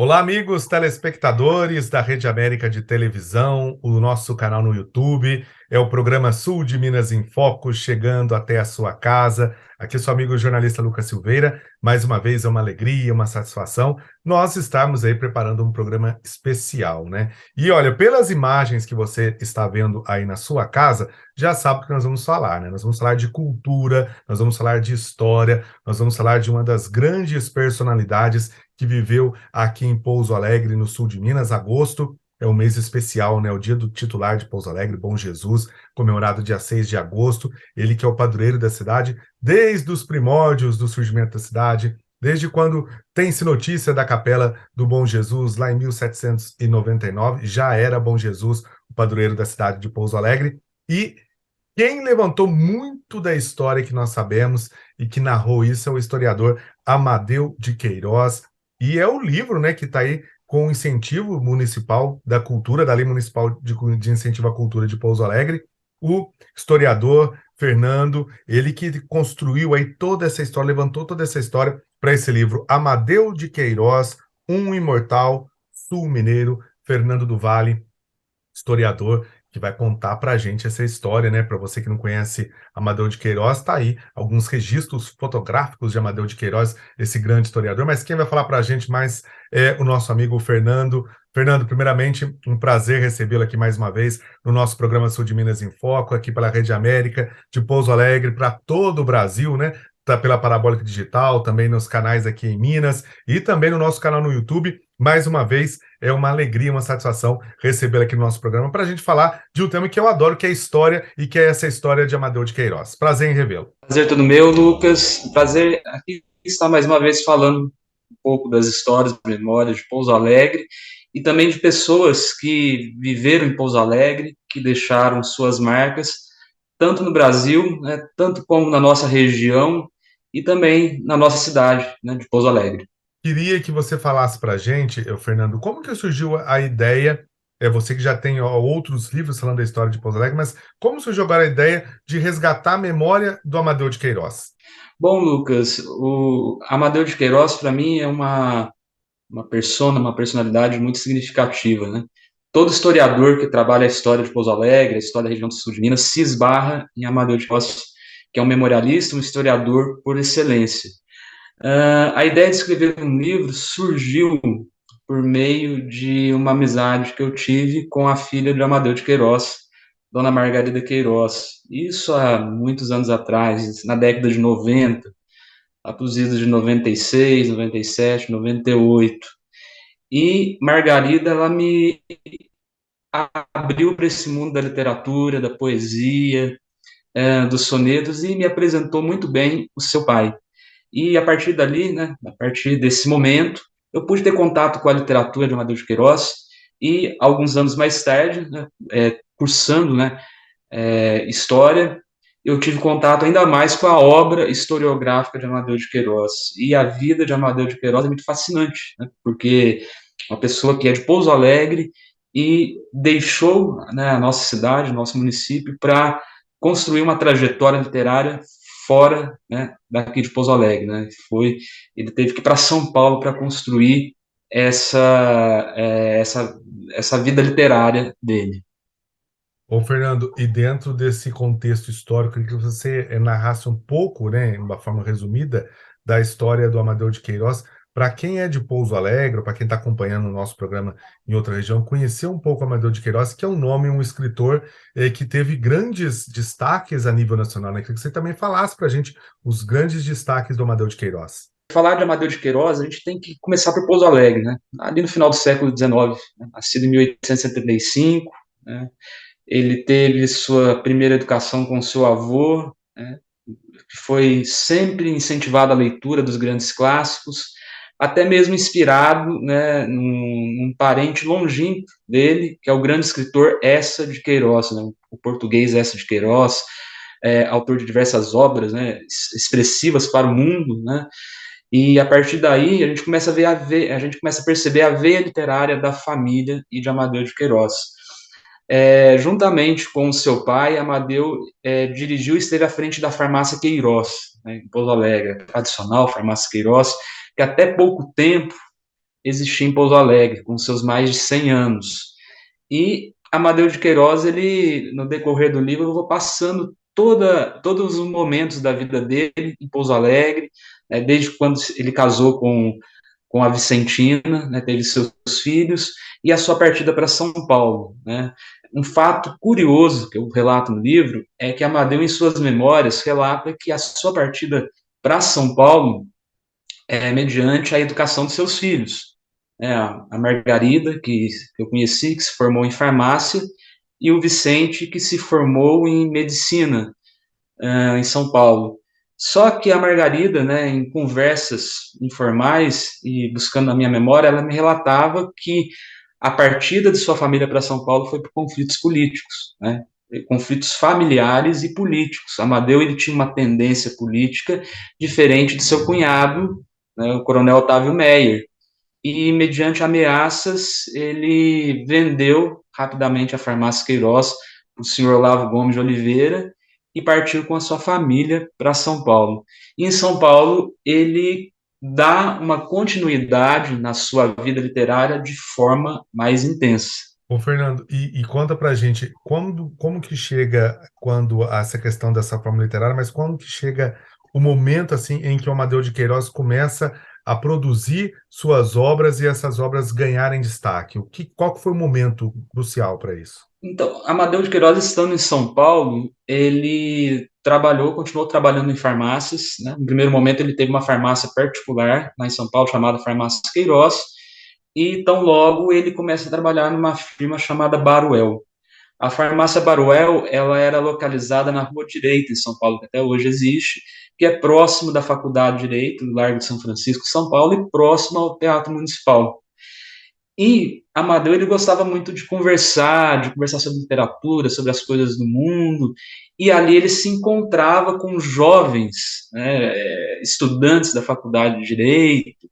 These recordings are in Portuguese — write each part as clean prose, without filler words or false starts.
Olá, amigos telespectadores da Rede América de Televisão, o nosso canal no YouTube, é o programa Sul de Minas em Foco, chegando até a sua casa. Aqui é seu amigo jornalista Lucas Silveira. Mais uma vez é uma alegria, uma satisfação nós estarmos aí preparando um programa especial, né? E olha, pelas imagens que você está vendo aí na sua casa, já sabe o que nós vamos falar, né? Nós vamos falar de cultura, nós vamos falar de história, nós vamos falar de uma das grandes personalidades que viveu aqui em Pouso Alegre, no sul de Minas. Agosto é um mês especial, né? O dia do titular de Pouso Alegre, Bom Jesus, comemorado dia 6 de agosto. Ele que é o padroeiro da cidade desde os primórdios do surgimento da cidade, desde quando tem-se notícia da capela do Bom Jesus, lá em 1799, já era Bom Jesus, o padroeiro da cidade de Pouso Alegre. E quem levantou muito da história que nós sabemos e que narrou isso é o historiador Amadeu de Queiroz, e é o livro, né, que está aí com o incentivo municipal da cultura, da Lei Municipal de Incentivo à Cultura de Pouso Alegre, o historiador Fernando, ele que construiu aí toda essa história, levantou toda essa história para esse livro, Amadeu de Queiroz, um imortal sul-mineiro, Fernando do Vale, historiador, que vai contar para a gente essa história, né? Para você que não conhece Amadeu de Queiroz, está aí alguns registros fotográficos de Amadeu de Queiroz, esse grande historiador. Mas quem vai falar para a gente mais é o nosso amigo Fernando. Fernando, primeiramente, um prazer recebê-lo aqui mais uma vez no nosso programa Sul de Minas em Foco, aqui pela Rede América, de Pouso Alegre, para todo o Brasil, né? Tá pela Parabólica Digital, também nos canais aqui em Minas e também no nosso canal no YouTube. Mais uma vez, é uma alegria, uma satisfação recebê-lo aqui no nosso programa para a gente falar de um tema que eu adoro, que é a história, e que é essa história de Amadeu de Queiroz. Prazer em revê-lo. Prazer todo meu, Lucas. Prazer aqui estar mais uma vez falando um pouco das histórias, memórias de Pouso Alegre e também de pessoas que viveram em Pouso Alegre, que deixaram suas marcas, tanto no Brasil, né, tanto como na nossa região e também na nossa cidade, né, de Pouso Alegre. Queria que você falasse para a gente, Fernando, como que surgiu a ideia, você que já tem outros livros falando da história de Pouso Alegre, mas como surgiu agora a ideia de resgatar a memória do Amadeu de Queiroz? Bom, Lucas, o Amadeu de Queiroz, para mim, é uma personalidade muito significativa, né? Todo historiador que trabalha a história de Pouso Alegre, a história da região do sul de Minas, se esbarra em Amadeu de Queiroz, que é um memorialista, um historiador por excelência. A ideia de escrever um livro surgiu por meio de uma amizade que eu tive com a filha de Amadeu de Queiroz, Dona Margarida Queiroz. Isso há muitos anos atrás, na década de 90, lá para os idos de 96, 97, 98. E Margarida, ela me abriu para esse mundo da literatura, da poesia, dos sonetos e me apresentou muito bem o seu pai. E a partir dali, né, a partir desse momento, eu pude ter contato com a literatura de Amadeu de Queiroz e alguns anos mais tarde, né, cursando, né, história, eu tive contato ainda mais com a obra historiográfica de Amadeu de Queiroz. E a vida de Amadeu de Queiroz é muito fascinante, né, porque uma pessoa que é de Pouso Alegre e deixou, né, a nossa cidade, nosso município, para construir uma trajetória literária fora, né, daqui de Pouso Alegre, né? Ele teve que ir para São Paulo para construir essa, essa vida literária dele. Ô, Fernando, e dentro desse contexto histórico, eu queria que você narrasse um pouco, né, de uma forma resumida, da história do Amadeu de Queiroz, para quem é de Pouso Alegre, para quem está acompanhando o nosso programa em outra região, conhecer um pouco o Amadeu de Queiroz, que é um nome, um escritor que teve grandes destaques a nível nacional, né? Eu queria que você também falasse para a gente os grandes destaques do Amadeu de Queiroz. Falar de Amadeu de Queiroz, a gente tem que começar por Pouso Alegre, né? Ali no final do século XIX, né? Nascido em 1875, né? Ele teve sua primeira educação com seu avô, né? Que foi sempre incentivado à leitura dos grandes clássicos, até mesmo inspirado, né, num parente longínquo dele, que é o grande escritor Eça de Queiroz, né, o português Eça de Queiroz, autor de diversas obras, né, expressivas para o mundo, né, e a partir daí a gente começa a gente começa a perceber a veia literária da família e de Amadeu de Queiroz. Juntamente com o seu pai, Amadeu dirigiu e esteve à frente da farmácia Queiroz, né, em Pouso Alegre, a tradicional farmácia Queiroz, que até pouco tempo existia em Pouso Alegre, com seus mais de 100 anos. E Amadeu de Queiroz, ele, no decorrer do livro, eu vou passando todos os momentos da vida dele em Pouso Alegre, né, desde quando ele casou com a Vicentina, né, teve seus filhos, e a sua partida para São Paulo. Né. Um fato curioso que eu relato no livro é que Amadeu, em suas memórias, relata que a sua partida para São Paulo é mediante a educação de seus filhos. A Margarida, que eu conheci, que se formou em farmácia, e o Vicente, que se formou em medicina, em São Paulo. Só que a Margarida, né, em conversas informais e buscando na minha memória, ela me relatava que a partida de sua família para São Paulo foi por conflitos políticos, né, conflitos familiares e políticos. Amadeu, ele tinha uma tendência política diferente de seu cunhado, né, o coronel Otávio Meyer, e, mediante ameaças, ele vendeu rapidamente a farmácia Queiroz para o senhor Olavo Gomes de Oliveira e partiu com a sua família para São Paulo. E em São Paulo, ele dá uma continuidade na sua vida literária de forma mais intensa. Ô, Fernando, e conta pra gente como que chega quando essa questão dessa forma literária, mas quando que chega o momento assim em que o Amadeu de Queiroz começa a produzir suas obras e essas obras ganharem destaque? Qual que foi o momento crucial para isso? Então, Amadeu de Queiroz, estando em São Paulo, ele continuou trabalhando em farmácias, né? No primeiro momento, ele teve uma farmácia particular lá em São Paulo, chamada Farmácia Queiroz, e tão logo ele começa a trabalhar numa firma chamada Baruel. A farmácia Baruel, ela era localizada na Rua Direita, em São Paulo, que até hoje existe, que é próximo da Faculdade de Direito, no Largo de São Francisco, São Paulo, e próximo ao Teatro Municipal. E Amadeu, ele gostava muito de conversar sobre literatura, sobre as coisas do mundo, e ali ele se encontrava com jovens, né, estudantes da Faculdade de Direito,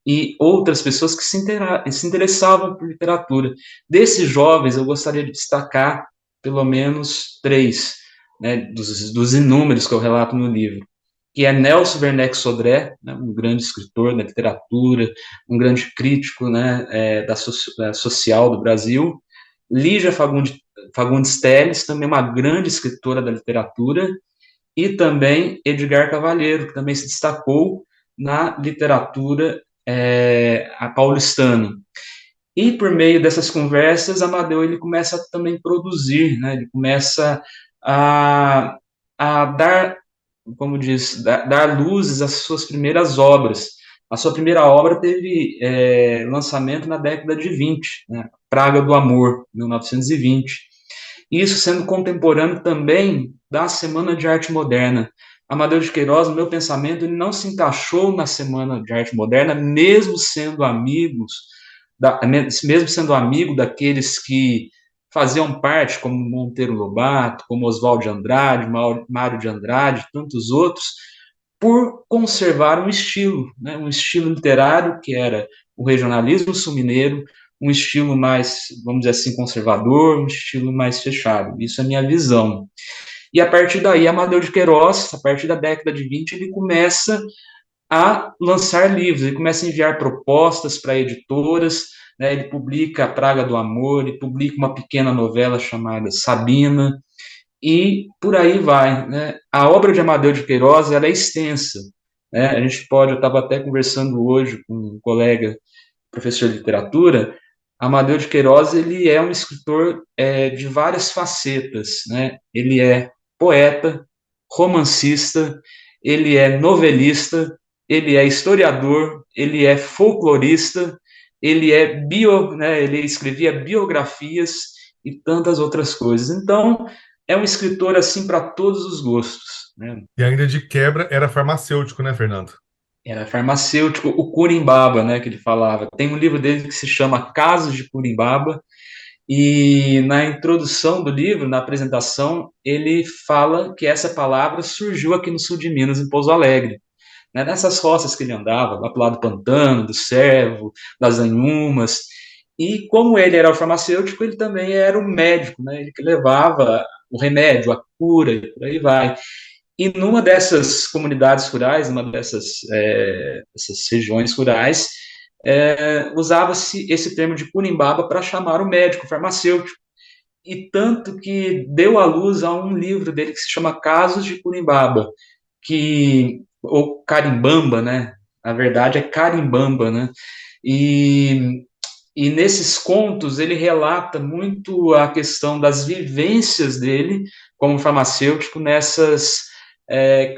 e outras pessoas que se interessavam por literatura. Desses jovens, eu gostaria de destacar pelo menos três, né, dos inúmeros que eu relato no livro, que é Nelson Werneck Sodré, né, um grande escritor da literatura, um grande crítico, né, da social do Brasil, Lígia Fagundes Telles, também uma grande escritora da literatura, e também Edgar Cavalheiro, que também se destacou na literatura a paulistana. E por meio dessas conversas, Amadeu, ele começa a também produzir, né? Ele começa a, a dar, como diz, dar luzes às suas primeiras obras. A sua primeira obra teve lançamento na década de 20, né? Praga do Amor, 1920. Isso sendo contemporâneo também da Semana de Arte Moderna. Amadeu de Queiroz, no meu pensamento, ele não se encaixou na Semana de Arte Moderna, mesmo sendo amigo daqueles que faziam parte, como Monteiro Lobato, como Oswald de Andrade, Mário de Andrade, tantos outros, por conservar um estilo, né, um estilo literário que era o regionalismo sul-mineiro, um estilo mais, vamos dizer assim, conservador, um estilo mais fechado. Isso é a minha visão. E a partir daí, Amadeu de Queiroz, a partir da década de 20, ele começa a lançar livros, ele começa a enviar propostas para editoras, né, ele publica A Praga do Amor, ele publica uma pequena novela chamada Sabina, e por aí vai. Né? A obra de Amadeu de Queiroz ela é extensa. Né? A gente pode, eu estava até conversando hoje com um colega, professor de literatura, Amadeu de Queiroz ele é um escritor de várias facetas. Né? Ele é poeta, romancista, ele é novelista, ele é historiador, ele é folclorista, ele escrevia biografias e tantas outras coisas. Então, é um escritor assim para todos os gostos. Né? E ainda de quebra era farmacêutico, né, Fernando? Era farmacêutico, o Curimbaba, né, que ele falava. Tem um livro dele que se chama Casos de Curimbaba, e na introdução do livro, na apresentação, ele fala que essa palavra surgiu aqui no sul de Minas, em Pouso Alegre. Né, nessas roças que ele andava, lá para o lado do Pantano, do Servo, das Anhumas, e como ele era o farmacêutico, ele também era o médico, né, ele que levava o remédio, a cura, e por aí vai. E numa dessas comunidades rurais, dessas regiões rurais, usava-se esse termo de curimbaba para chamar o médico, o farmacêutico, e tanto que deu à luz a um livro dele que se chama Casos de Curimbaba, ou Carimbamba, né? Na verdade é Carimbamba, né? E, e nesses contos ele relata muito a questão das vivências dele como farmacêutico nessas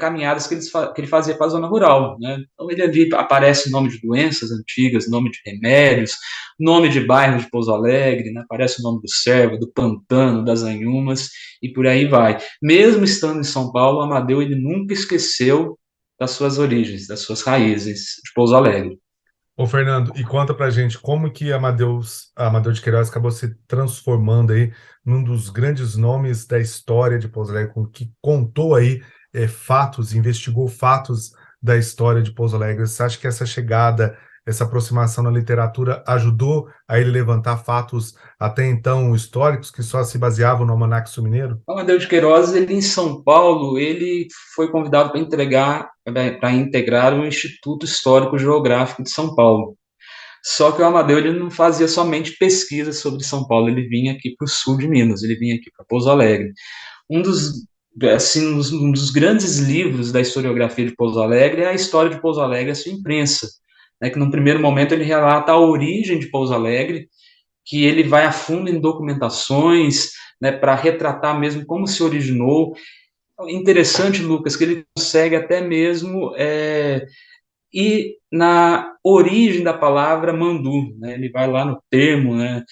caminhadas que ele fazia para a zona rural, né? Então ele ali aparece nome de doenças antigas, nome de remédios, nome de bairros de Pouso Alegre, né? Aparece o nome do Servo, do Pantano, das Anhumas e por aí vai. Mesmo estando em São Paulo, Amadeu ele nunca esqueceu das suas origens, das suas raízes de Pouso Alegre. Ô, Fernando, e conta pra gente como que Amadeu de Queiroz acabou se transformando aí num dos grandes nomes da história de Pouso Alegre, que contou aí fatos, investigou fatos da história de Pouso Alegre. Você acha que essa chegada, essa aproximação na literatura ajudou a ele levantar fatos até então históricos que só se baseavam no Almanaque Mineiro? O Amadeu de Queiroz, ele em São Paulo, ele foi convidado para integrar o Instituto Histórico Geográfico de São Paulo. Só que o Amadeu ele não fazia somente pesquisa sobre São Paulo, ele vinha aqui para o sul de Minas, ele vinha aqui para Pouso Alegre. Um dos, um dos grandes livros da historiografia de Pouso Alegre é a história de Pouso Alegre, a sua imprensa, né, que num primeiro momento ele relata a origem de Pouso Alegre, que ele vai a fundo em documentações, né, para retratar mesmo como se originou. Interessante, Lucas, que ele consegue até mesmo ir na origem da palavra mandu, né? Ele vai lá no termo, né,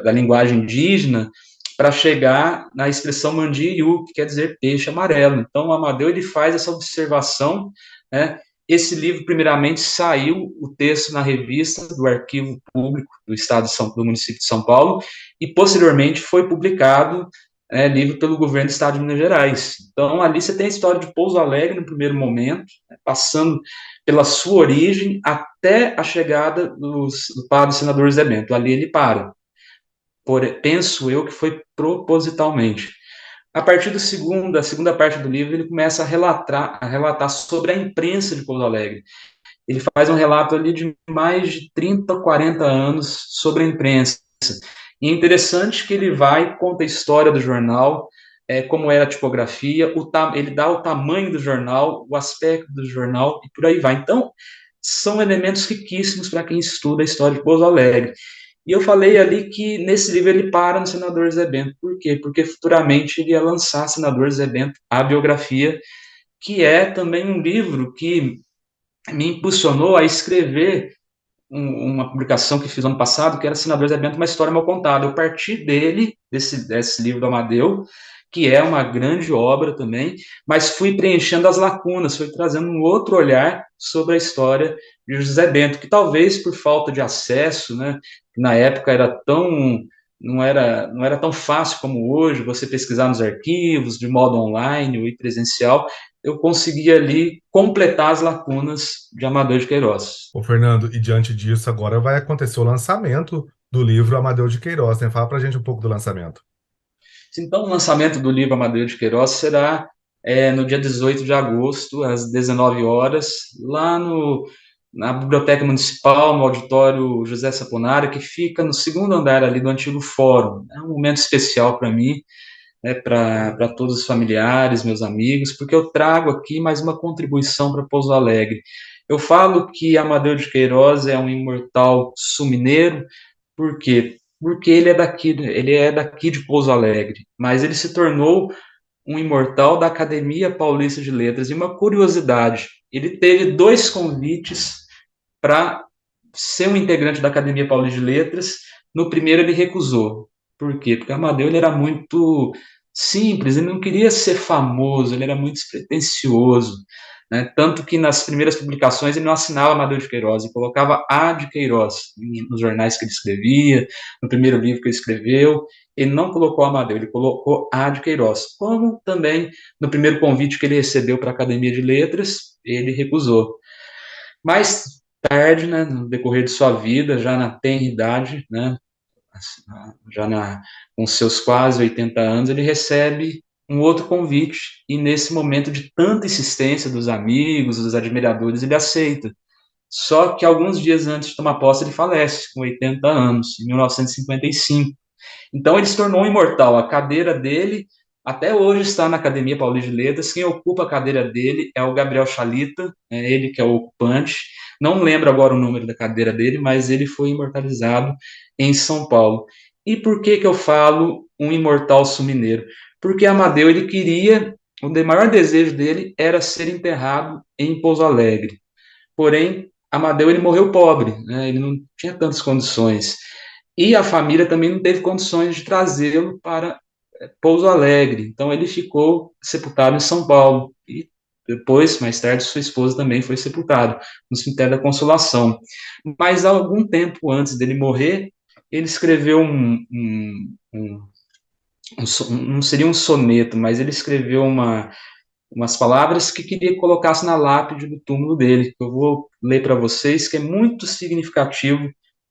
da linguagem indígena, para chegar na expressão mandiu, que quer dizer peixe amarelo. Então, o Amadeu ele faz essa observação, né? Esse livro, primeiramente, saiu o texto na revista do Arquivo Público do Estado do município de São Paulo, e posteriormente foi publicado livro pelo governo do Estado de Minas Gerais. Então, ali você tem a história de Pouso Alegre no primeiro momento, né, passando pela sua origem até a chegada do padre senador Zé Bento. Ali ele para. Penso eu que foi propositalmente. A partir da segunda parte do livro, ele começa a relatar sobre a imprensa de Pouso Alegre. Ele faz um relato ali de mais de 30, 40 anos sobre a imprensa. E é interessante que ele vai e conta a história do jornal, como era a tipografia, ele dá o tamanho do jornal, o aspecto do jornal e por aí vai. Então, são elementos riquíssimos para quem estuda a história de Pouso Alegre. E eu falei ali que nesse livro ele para no Senador Zé Bento. Por quê? Porque futuramente ele ia lançar Senador Zé Bento, a biografia, que é também um livro que me impulsionou a escrever uma publicação que fiz ano passado, que era Senador Zé Bento, uma história mal contada. Eu parti dele, desse livro do Amadeu, que é uma grande obra também, mas fui preenchendo as lacunas, fui trazendo um outro olhar sobre a história de José Bento, que talvez por falta de acesso, né, na época era tão não era tão fácil como hoje, você pesquisar nos arquivos, de modo online ou presencial, eu consegui ali completar as lacunas de Amadeu de Queiroz. Ô, Fernando, e diante disso, agora vai acontecer o lançamento do livro Amadeu de Queiroz, né? Fala pra gente um pouco do lançamento. Então, o lançamento do livro Amadeu de Queiroz será no dia 18 de agosto, às 19 horas, lá na Biblioteca Municipal, no auditório José Saponara, que fica no segundo andar ali do antigo fórum. É um momento especial para mim, para todos os familiares, meus amigos, porque eu trago aqui mais uma contribuição para Pouso Alegre. Eu falo que Amadeu de Queiroz é um imortal sul-mineiro, por quê? Porque ele é daqui de Pouso Alegre, mas ele se tornou um imortal da Academia Paulista de Letras. E uma curiosidade, ele teve dois convites para ser um integrante da Academia Paulista de Letras. No primeiro ele recusou. Por quê? Porque Amadeu ele era muito simples, ele não queria ser famoso, ele era muito despretensioso. Né? Tanto que nas primeiras publicações ele não assinava Amadeu de Queiroz, ele colocava A de Queiroz nos jornais que ele escrevia, no primeiro livro que ele escreveu, ele não colocou Amadeu, ele colocou A de Queiroz. Como também no primeiro convite que ele recebeu para a Academia de Letras, ele recusou. Mais tarde, né, no decorrer de sua vida, já na tenra idade, né, com seus quase 80 anos, ele recebe um outro convite, e nesse momento de tanta insistência dos amigos, dos admiradores, ele aceita. Só que alguns dias antes de tomar posse, ele falece, com 80 anos, em 1955. Então ele se tornou um imortal. A cadeira dele até hoje está na Academia Paulista de Letras. Quem ocupa a cadeira dele é o Gabriel Chalita, é ele que é o ocupante. Não lembro agora o número da cadeira dele, mas ele foi imortalizado em São Paulo. E por que eu falo um imortal sul-mineiro? Porque Amadeu, ele queria, o maior desejo dele era ser enterrado em Pouso Alegre. Porém, Amadeu, ele morreu pobre, né? Ele não tinha tantas condições. E a família também não teve condições de trazê-lo para Pouso Alegre. Então ele ficou sepultado em São Paulo. E depois, mais tarde, sua esposa também foi sepultada no cemitério da Consolação. Mas algum tempo antes dele morrer, ele escreveu não seria um soneto, mas ele escreveu umas palavras que queria que colocasse na lápide do túmulo dele, que eu vou ler para vocês, que é muito significativo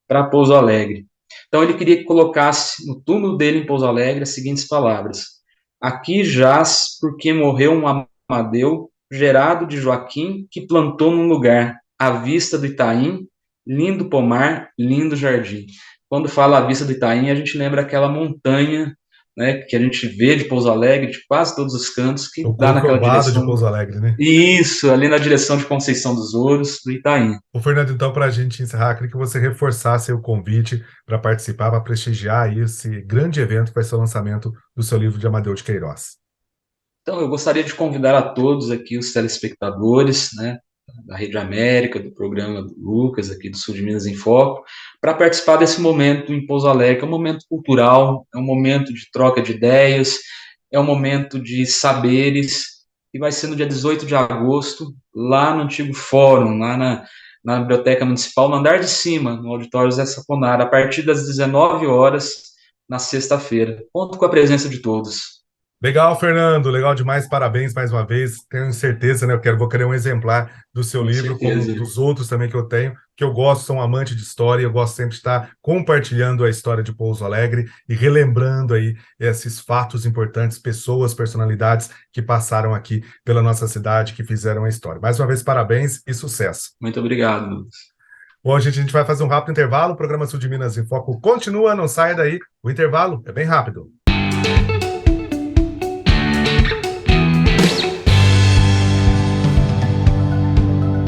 para Pouso Alegre. Então ele queria que colocasse no túmulo dele em Pouso Alegre as seguintes palavras: aqui jaz porque morreu um Amadeu, gerado de Joaquim, que plantou num lugar à vista do Itaim, lindo pomar, lindo jardim. Quando fala à vista do Itaim, a gente lembra aquela montanha, né, que a gente vê de Pouso Alegre, de quase todos os cantos, que O dá naquela Corcovado de direção. Pouso Alegre, né? Isso, ali na direção de Conceição dos Ouros, do Itaim. O Fernando, então, para a gente encerrar, queria que você reforçasse o convite para participar, para prestigiar aí esse grande evento que vai ser o lançamento do seu livro de Amadeu de Queiroz. Então, eu gostaria de convidar a todos aqui, os telespectadores, né, da Rede América, do programa do Lucas, aqui do Sul de Minas em Foco, para participar desse momento em Pouso Alegre. É um momento cultural, é um momento de troca de ideias, é um momento de saberes, e vai ser no dia 18 de agosto, lá no antigo fórum, lá na Biblioteca Municipal, no andar de cima, no Auditório Zé Saponara, a partir das 19 horas, na sexta-feira. Conto com a presença de todos. Legal, Fernando, legal demais, parabéns mais uma vez. Tenho certeza, né? Vou querer um exemplar do seu Com livro, como certeza. dos outros também que eu tenho, que eu gosto, sou um amante de história, eu gosto sempre de estar compartilhando a história de Pouso Alegre e relembrando aí esses fatos importantes, pessoas, personalidades que passaram aqui pela nossa cidade, que fizeram a história. Mais uma vez, parabéns e sucesso. Muito obrigado, Lucas. Bom, gente, a gente vai fazer um rápido intervalo. O programa Sul de Minas em Foco continua, não saia daí. O intervalo é bem rápido.